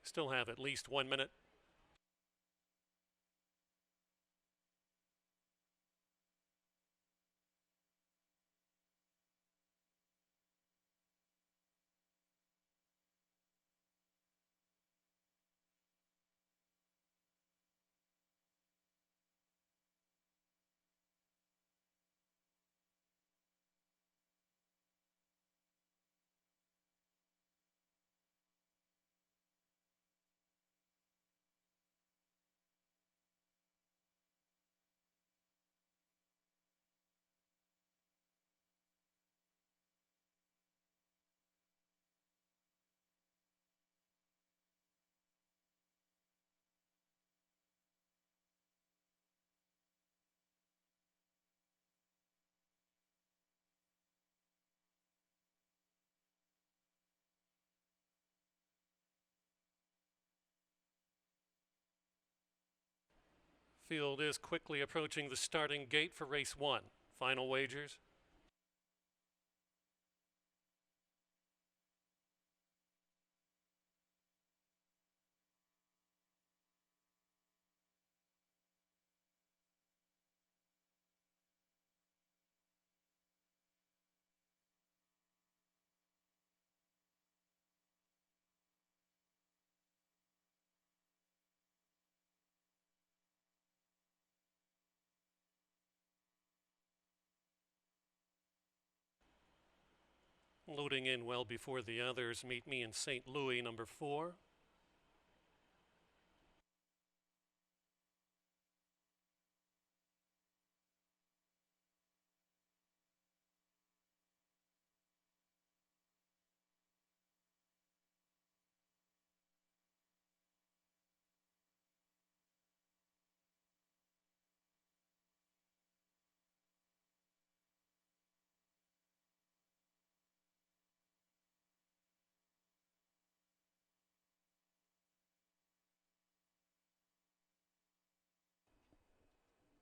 Still have at least 1 minute. Field is quickly approaching the starting gate for race 1. Final wagers. Loading in well before the others. Meet Me in St. Louis, number 4.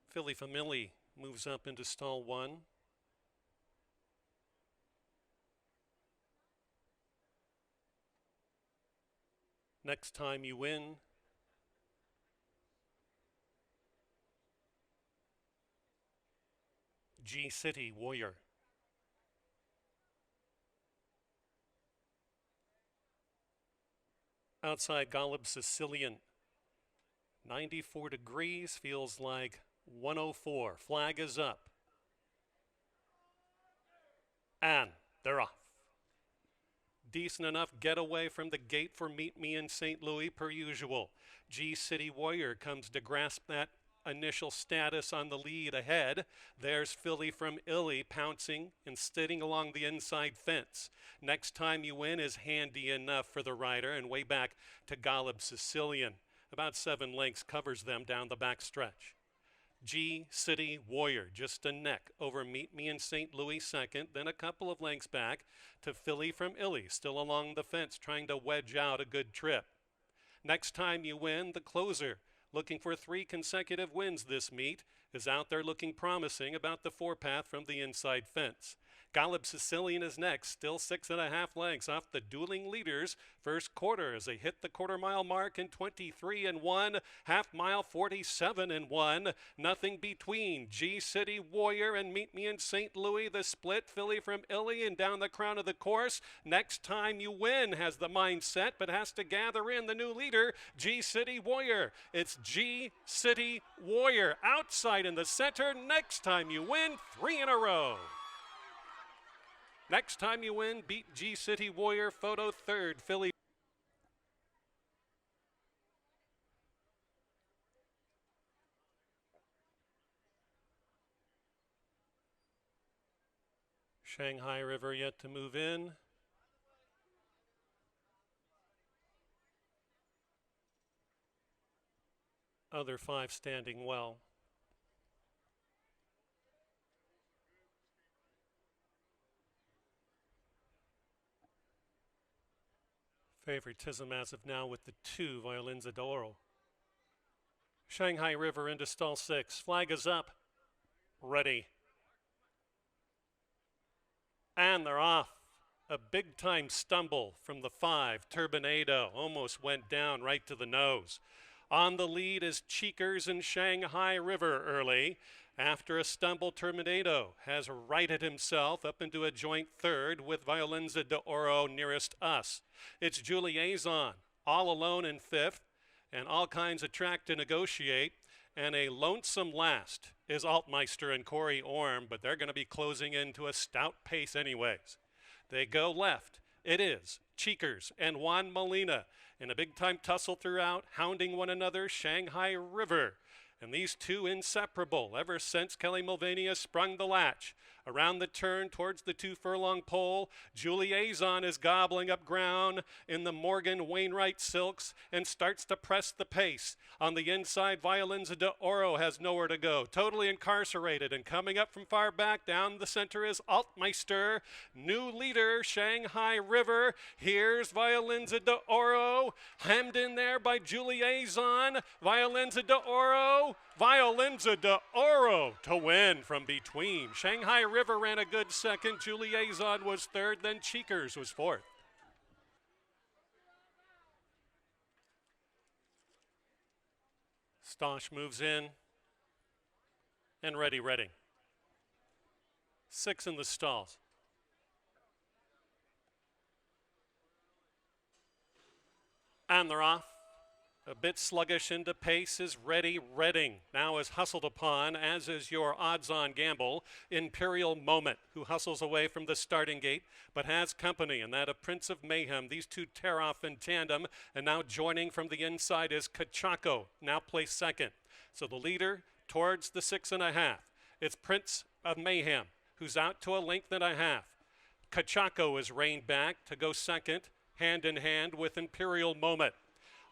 Philly Family moves up into stall 1. Next Time You Win. G City Warrior. Outside Golub Sicilian. 94 degrees, feels like 104. Flag is up. And they're off. Decent enough getaway from the gate for Meet Me in St. Louis per usual. G City Warrior comes to grasp that initial status on the lead ahead. There's Philly from Illy pouncing and sitting along the inside fence. Next Time You Win is handy enough for the rider and way back to Golub Sicilian. About 7 lengths covers them down the back stretch. G City Warrior, just a neck over Meet Me in St. Louis second, then a couple of lengths back to Philly from Illy, still along the fence trying to wedge out a good trip. Next Time You Win, the closer, looking for 3 consecutive wins this meet, is out there looking promising about the 4-path from the inside fence. Golub Sicilian is next, still 6.5 lengths off the dueling leaders. First quarter as they hit the quarter-mile mark in 23-1, half-mile 47-1. Nothing between G City Warrior and Meet Me in St. Louis. The split, Philly from Illy and down the crown of the course. Next Time You Win has the mindset, but has to gather in the new leader, G City Warrior. It's G City Warrior outside in the center. Next Time You Win, 3 in a row. Next Time You Win beat G City Warrior. Photo third, Philly. Shanghai River yet to move in. Other 5 standing well. Favoritism as of now with the 2 Violins Adoro. Shanghai River into stall 6. Flag is up. Ready. And they're off. A big-time stumble from the 5, Turbinado, almost went down right to the nose. On the lead is Cheekers and Shanghai River early. After a stumble, Turbinado has righted himself up into a joint third with Violenza de Oro nearest us. It's Juliazon all alone in fifth, and all kinds of track to negotiate. And a lonesome last is Altmeister and Corey Orm, but they're going to be closing into a stout pace anyways. They go left. It is Cheekers and Juan Molina in a big-time tussle throughout, hounding one another, Shanghai River. And these two inseparable ever since Kelly Mulvaney sprung the latch. Around the turn towards the 2 furlong pole, Juliazon is gobbling up ground in the Morgan Wainwright silks and starts to press the pace. On the inside, Violenza de Oro has nowhere to go, totally incarcerated. And coming up from far back down the center is Altmeister. New leader, Shanghai River. Here's Violenza de Oro, hemmed in there by Juliazon. Violenza de Oro. Violenza de Oro to win from between. Shanghai River ran a good second. Juliazon was third, then Cheekers was fourth. Stosh moves in and Ready Redding. 6 in the stalls. And they're off. A bit sluggish into pace is Ready Redding. Now is hustled upon, as is your odds-on gamble, Imperial Moment, who hustles away from the starting gate, but has company, and that of Prince of Mayhem. These two tear off in tandem, and now joining from the inside is Kachako, now placed second. So the leader towards the 6.5. It's Prince of Mayhem, who's out to a length and a half. Kachako is reined back to go second, hand in hand with Imperial Moment.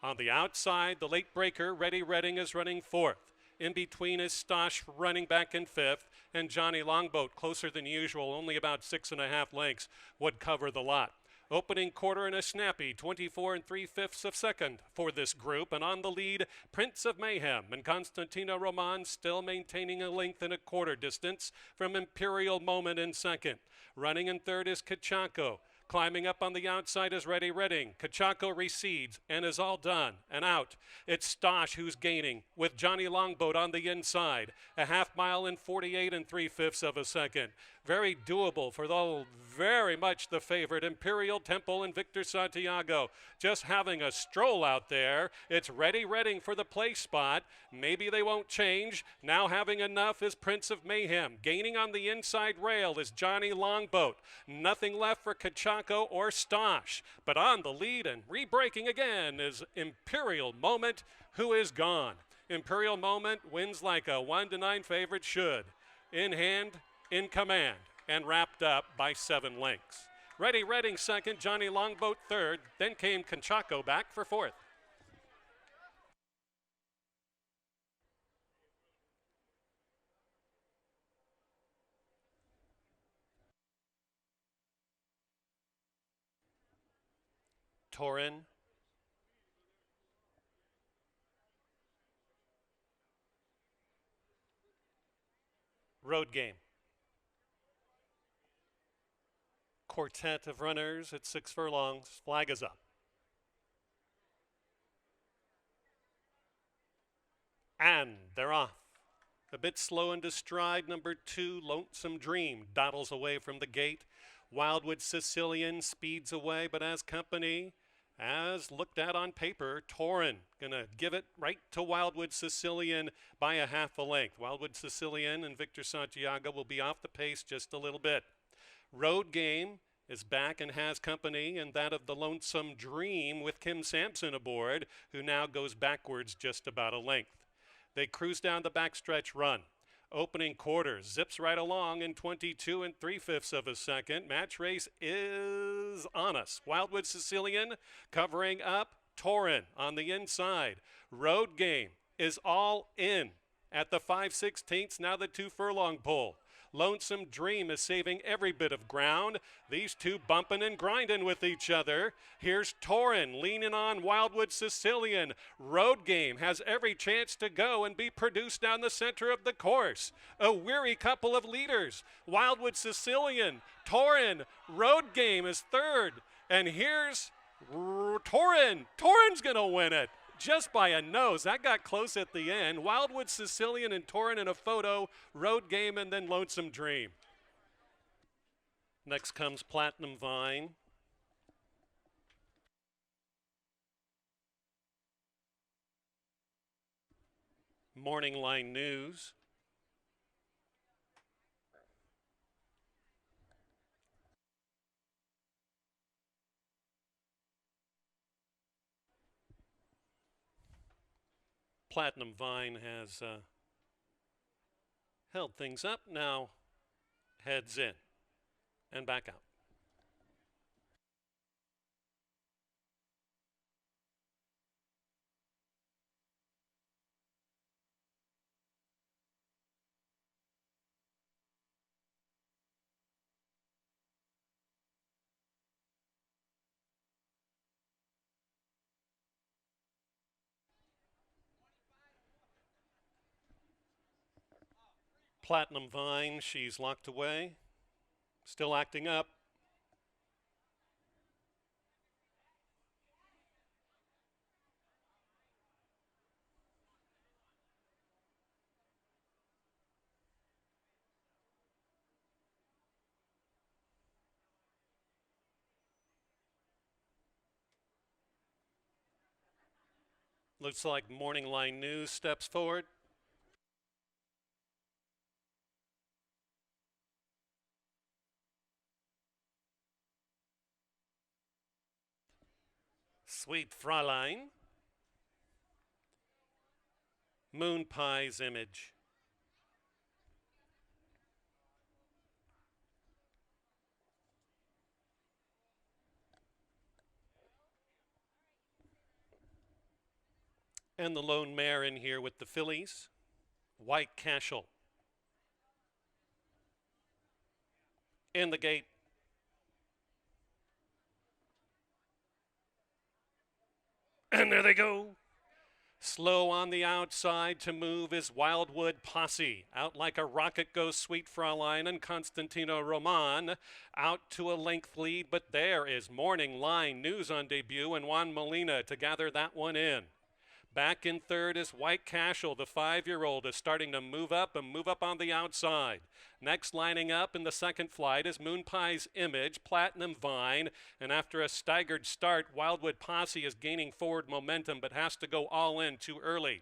On the outside, the late breaker, Ready Redding, is running fourth. In between is Stosh running back in fifth, and Johnny Longboat, closer than usual, only about 6.5 lengths, would cover the lot. Opening quarter and a snappy 24 3/5 of second for this group, and on the lead, Prince of Mayhem and Constantino Roman still maintaining a length and a quarter distance from Imperial Moment in second. Running in third is Kachako. Climbing up on the outside is Ready Redding. Kachako recedes and is all done and out. It's Stosh who's gaining with Johnny Longboat on the inside. A half mile in 48 3/5 of a second. Very doable for the very much the favorite Imperial Temple and Victor Santiago. Just having a stroll out there. It's Ready Redding for the place spot. Maybe they won't change. Now having enough is Prince of Mayhem. Gaining on the inside rail is Johnny Longboat. Nothing left for Kachako or Stosh. But on the lead and re-breaking again is Imperial Moment, who is gone. Imperial Moment wins like a 1-9 favorite should. In hand, in command, and wrapped up by 7 lengths. Ready Redding second, Johnny Longboat third, then came Kachako back for fourth. Torin, Road Game. Quartet of runners at 6 furlongs. Flag is up. And they're off. A bit slow into stride, number 2, Lonesome Dream, dawdles away from the gate. Wildwood Sicilian speeds away, but as company, as looked at on paper, Torin gonna give it right to Wildwood Sicilian by a half a length. Wildwood Sicilian and Victor Santiago will be off the pace just a little bit. Road Game is back and has company, and that of the Lonesome Dream with Kim Sampson aboard, who now goes backwards just about a length. They cruise down the backstretch run. Opening quarter zips right along in 22 3/5 of a second. Match race is on us. Wildwood Sicilian covering up Torin on the inside. Road Game is all in at the 5/16, now the 2 furlong pole. Lonesome Dream is saving every bit of ground. These two bumping and grinding with each other. Here's Torin leaning on Wildwood Sicilian. Road Game has every chance to go and be produced down the center of the course. A weary couple of leaders. Wildwood Sicilian, Torin, Road Game is third. And here's Torin. Torin's going to win it. Just by a nose. That got close at the end. Wildwood Sicilian and Torin in a photo, Road Game, and then Lonesome Dream. Next comes Platinum Vine. Morning Line News. Platinum Vine has held things up, now heads in and back out. Platinum Vine, she's locked away, still acting up. Looks like Morning Line News steps forward. Sweet Fräulein. Moon Pie's Image. And the lone mare in here with the fillies, White Cashel. In the gate. And there they go. Slow on the outside to move is Wildwood Posse. Out like a rocket goes Sweet Fräulein and Constantino Roman. Out to a length lead, but there is Morning Line News on debut and Juan Molina to gather that one in. Back in third is White Cashel. The 5-year-old is starting to move up on the outside. Next lining up in the second flight is Moon Pie's Image, Platinum Vine, and after a staggered start, Wildwood Posse is gaining forward momentum but has to go all in too early.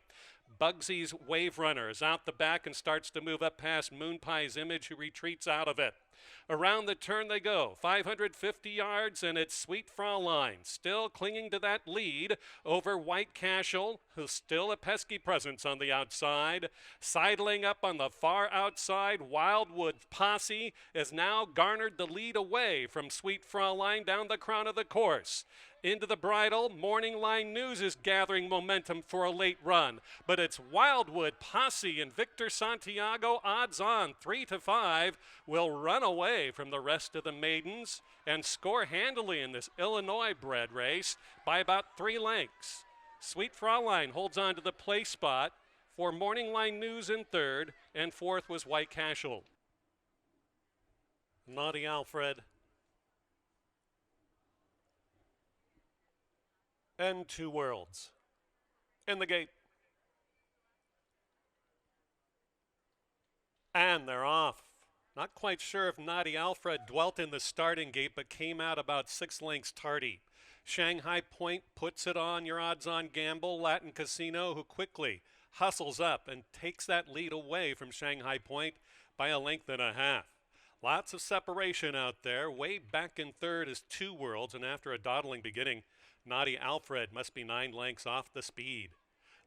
Bugsy's Wave Runner is out the back and starts to move up past Moon Pie's Image, who retreats out of it. Around the turn they go, 550 yards, and it's Sweet Fräulein still clinging to that lead over White Cashel, who's still a pesky presence on the outside. Sidling up on the far outside, Wildwood Posse has now garnered the lead away from Sweet Fräulein down the crown of the course. Into the bridle, Morning Line News is gathering momentum for a late run, but it's Wildwood Posse and Victor Santiago, odds on 3-5, will run away from the rest of the maidens and score handily in this Illinois bred race by about 3 lengths. Sweet Fräulein holds on to the place spot for Morning Line News in third, and fourth was White Cashel. Naughty Alfred. And Two Worlds. In the gate. And they're off. Not quite sure if Naughty Alfred dwelt in the starting gate, but came out about 6 lengths tardy. Shanghai Point puts it on your odds-on gamble. Latin Casino, who quickly hustles up and takes that lead away from Shanghai Point by a length and a half. Lots of separation out there. Way back in third is Two Worlds, and after a dawdling beginning, Naughty Alfred must be 9 lengths off the speed.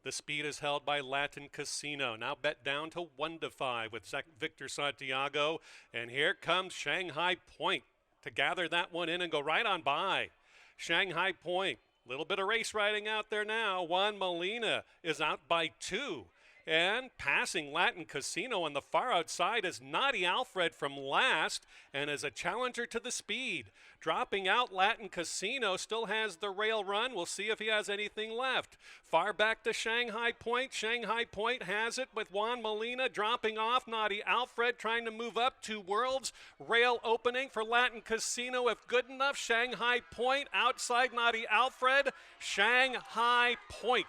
The speed is held by Latin Casino, now bet down to 1-5 with Victor Santiago. And here comes Shanghai Point to gather that one in and go right on by. Shanghai Point, little bit of race riding out there now. Juan Molina is out by 2. And passing Latin Casino on the far outside is Naughty Alfred from last and is a challenger to the speed. Dropping out, Latin Casino still has the rail run. We'll see if he has anything left. Far back to Shanghai Point. Shanghai Point has it with Juan Molina dropping off. Naughty Alfred trying to move up. Two Worlds. Rail opening for Latin Casino if good enough. Shanghai Point outside Naughty Alfred. Shanghai Point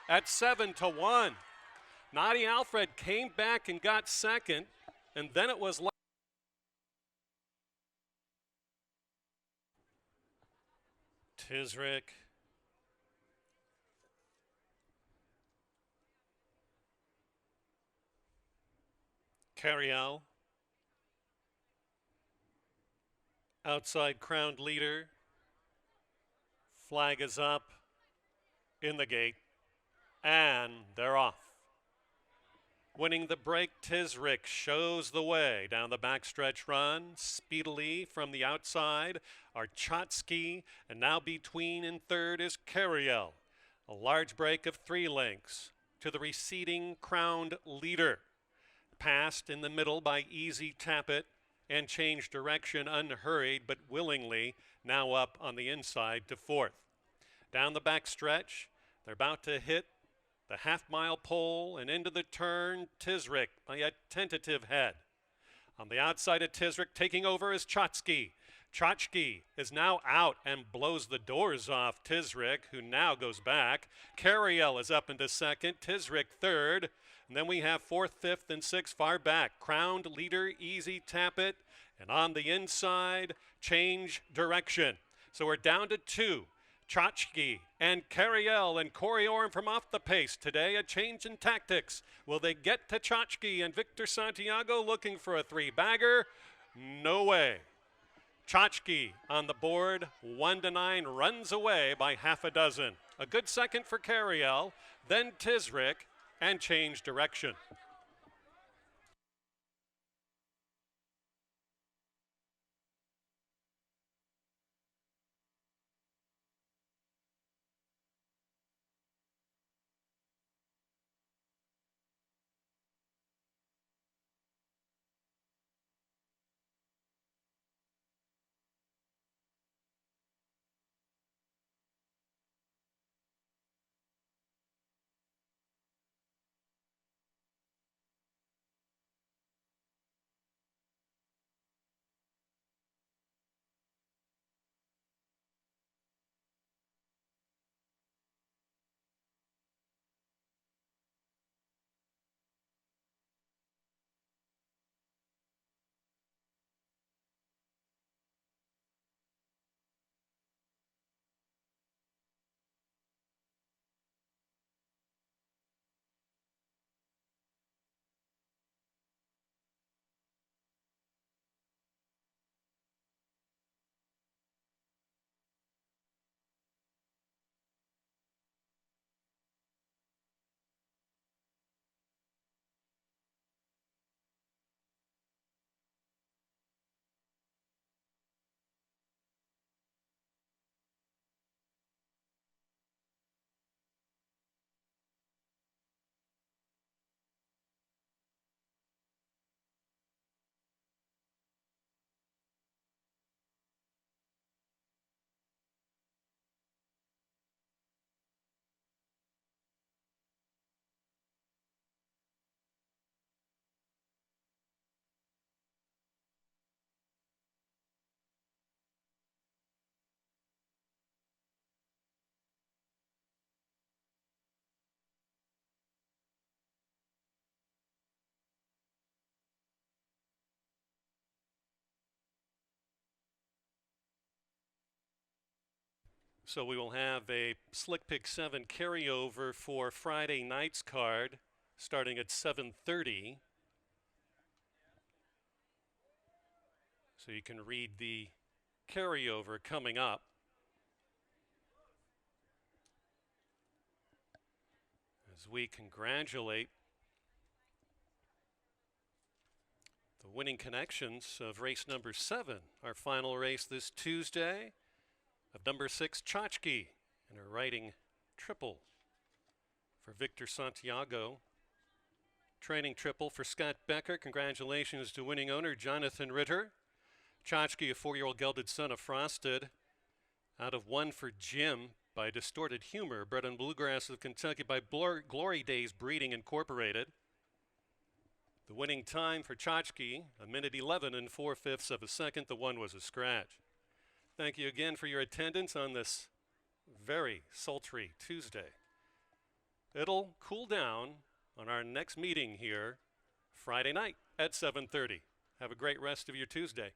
at 7-1. Naughty Alfred came back and got second, and then it was Tisric. Cariel. Outside crowned leader. Flag is up in the gate, and they're off. Winning the break, Tisric shows the way down the backstretch run. Speedily from the outside are Chotsky, and now between in third is Cariel. A large break of 3 lengths to the receding crowned leader. Passed in the middle by Easy Tappet and changed direction unhurried but willingly, now up on the inside to fourth. Down the backstretch, they're about to hit the half-mile pole and into the turn, Tisric by a tentative head. On the outside of Tisric, taking over is Chotsky. Chotsky is now out and blows the doors off Tisric, who now goes back. Cariel is up into second, Tisric third. And then we have fourth, fifth, and sixth far back. Crowned leader, Easy Tappet. And on the inside, change direction. So we're down to 2. Chotsky and Cariel and Corey Orm from off the pace. Today, a change in tactics. Will they get to Chotsky and Victor Santiago looking for a 3-bagger? No way. Chotsky on the board, 1-9, runs away by half a dozen. A good second for Cariel, then Tisric, and change direction. So we will have a Slick Pick 7 carryover for Friday night's card starting at 7:30. So you can read the carryover coming up. As we congratulate the winning connections of race number 7, our final race this Tuesday, of number 6, Chotsky, and a riding triple for Victor Santiago. Training triple for Scott Becker. Congratulations to winning owner Jonathan Ritter. Tchotchke, a 4-year-old gelded son of Frosted. Out of 1 for Jim by Distorted Humor, bred on Bluegrass of Kentucky by Glory Days Breeding Incorporated. The winning time for Tchotchke, 1:11 and 4/5 of a second. The 1 was a scratch. Thank you again for your attendance on this very sultry Tuesday. It'll cool down on our next meeting here Friday night at 7:30. Have a great rest of your Tuesday.